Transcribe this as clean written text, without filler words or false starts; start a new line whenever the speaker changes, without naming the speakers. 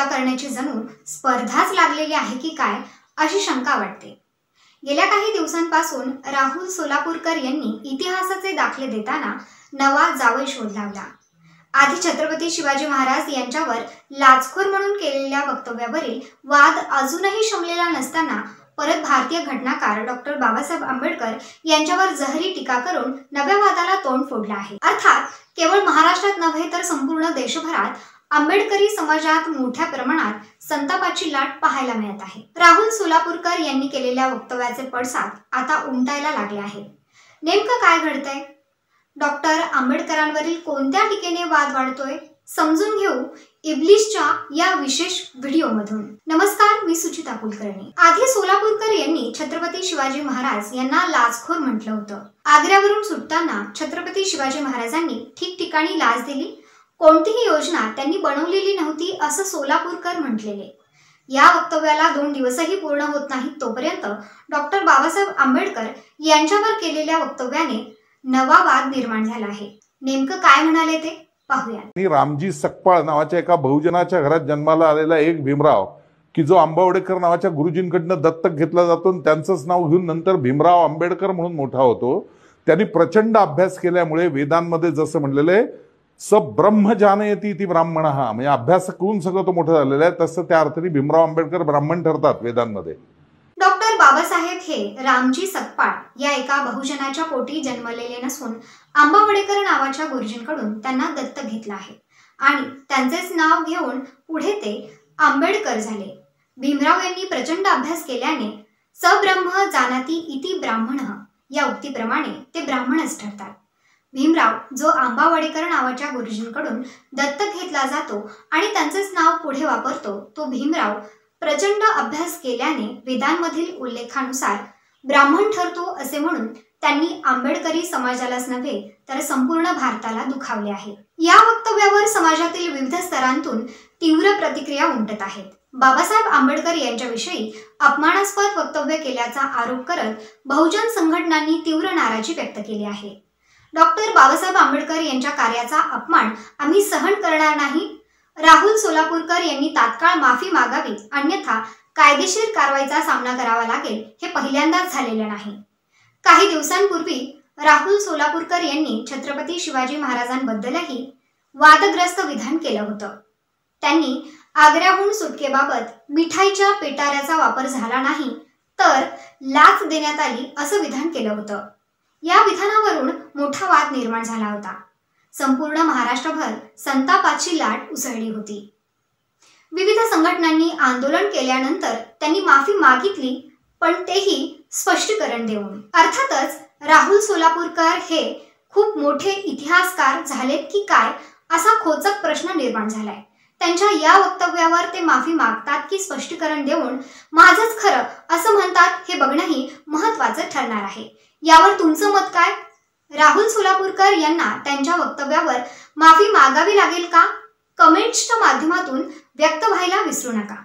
टीका करण्याची जणू स्पर्धाच लागलेली आहे की काय अशी शंका वाटते। गेल्या काही दिवसांपासून राहुल सोलापूरकर यांनी इतिहासाचे दाखले देताना नवा जावई शोध लावला। आधी छत्रपती शिवाजी महाराज यांच्यावर लाचखोर म्हणून केलेल्या वक्तव्यावरील वाद अजूनही शमलेला नसताना परत भारतीय घटनाकार डॉक्टर बाबासाहेब आंबेडकर यांच्यावर जहरी टीका करून नव्या वादाला तोंड फोडलं आहे। अर्थात केवळ महाराष्ट्रात नव्हे तर संपूर्ण देशभरात आंबेडकरी समाजात मोठ्या प्रमाणात संतापाची लाट पाहायला मिळत आहे। राहुल सोलापूरकर यांनी केलेल्या वक्तव्याचे पडसाद आता उमटायला लागले आहेत। नेमकं काय घडतंय? डॉक्टर आंबेडकरांवरील कोणत्या टीकेने वाद वाढतोय? समजून घेऊ इब्लिशच्या या विशेष व्हिडिओमधून। नमस्कार, मी सुचिता कुलकर्णी। आधी सोलापूरकर यांनी छत्रपती शिवाजी महाराज यांना लाचखोर म्हटलं होतं। आग्र्यावरून सुटताना छत्रपती शिवाजी महाराजांनी ठिकठिकाणी लाच दिली, कोणतीही योजना त्यांनी बनवलेली नव्हती असं सोलापूरकर म्हटलेले। या वक्तव्याला 2 दिवसही पूर्ण होत नाहीत तोपर्यंत डॉक्टर बाबासाहेब आंबेडकर यांच्यावर केलेल्या वक्तव्याने नवा वाद निर्माण झाला आहे। नेमकं काय म्हणाले ते पाहूया।
रामजी सकपाळ नावाच्या एका बहुजनाच्या घरात जन्माला आलेला एक भीमराव की जो आंबावडेकर नावाच्या गुरुजींकडून दत्तक घेतला जातो, त्यांचंच नाव घेऊन नंतर भीमराव आंबेडकर म्हणून मोठा होतो। त्यांनी प्रचंड अभ्यास केल्यामुळे वेदांमध्ये जसं म्हणलेलं आहे स ब्रह्म जानयति इति ब्राह्मणः, म्हणजे अभ्यास करून सगळं तो मोठं झालेलं आहे, तसं त्या अर्थाने भीमराव आंबेडकर ब्राह्मण ठरतात वेदांमध्ये।
डॉक्टर बाबासाहेब हे रामजी सकपाळ या एका बहुजनाच्या पोटी जन्मलेले नसून आंबावडेकर नावाच्या गुरुजींकडून त्यांना दत्तक घेतला आहे आणि त्यांचेच नाव घेऊन पुढे ते आंबेडकर झाले। भीमराव यांनी प्रचंड अभ्यास केल्याने सब्रह्म जानाति इति ब्राह्मणः या उक्तीप्रमाणे ते ब्राह्मणच ठरतात। भीमराव जो आंबावडेकर नावाच्या गुरुजींकडून दत्तक घेतला जातो आणि त्यांचेच नाव पुढे वापरतो, तो भीमराव प्रचंड अभ्यास केल्याने वेदांमधील उल्लेखानुसार ब्राह्मण ठरतो असे म्हणून त्यांनी आंबेडकरी समाजालाच नव्हे तर संपूर्ण भारताला दुखावले आहे। या वक्तव्यावर समाजातील विविध स्तरांतून तीव्र प्रतिक्रिया उमटत आहेत। बाबासाहेब आंबेडकर यांच्याविषयी अपमानास्पद वक्तव्य केल्याचा आरोप करत बहुजन संघटनांनी तीव्र नाराजी व्यक्त केली आहे। डॉक्टर बाबासाहेब आंबेडकर यांच्या कार्याचा अपमान आम्ही सहन करणार नाही। राहुल सोलापूरकर यांनी तात्काळ माफी मागावी, अन्यथा कायदेशीर कारवाईचा सामना करावा लागेल, हे पहिल्यांदाच झालेले नाही। काही दिवसांपूर्वी राहुल सोलापूरकर यांनी छत्रपती शिवाजी महाराजांबद्दलही वादग्रस्त विधान केलं होतं। त्यांनी आग्र्याहून सुटकेबाबत मिठाईच्या पेटाऱ्याचा वापर झाला नाही तर लाच देण्यात आली असं विधान केलं होतं। या विधानावरून मोठा वाद निर्माण झाला होता। संपूर्ण महाराष्ट्रभर संतापाची लाट उसळली होती। विविध संघटनांनी आंदोलन केल्यानंतर त्यांनी माफी मागितली, पण तेही स्पष्टीकरण देऊन। अर्थातच राहुल सोलापूरकर हे खूप मोठे इतिहासकार झालेत की काय असा खोचक प्रश्न निर्माण झालाय। त्यांच्या या वक्तव्यावर ते माफी मागतात की स्पष्टीकरण देऊन माझंच खरं असं म्हणतात, हे बघणंही महत्त्वाचं ठरणार आहे। यावर तुमचं मत काय? राहुल सोलापूरकर यांना त्यांच्या वक्तव्यावर माफी मागावी लागेल का? कमेंट्सच्या माध्यमातून व्यक्त व्हायला विसरू नका।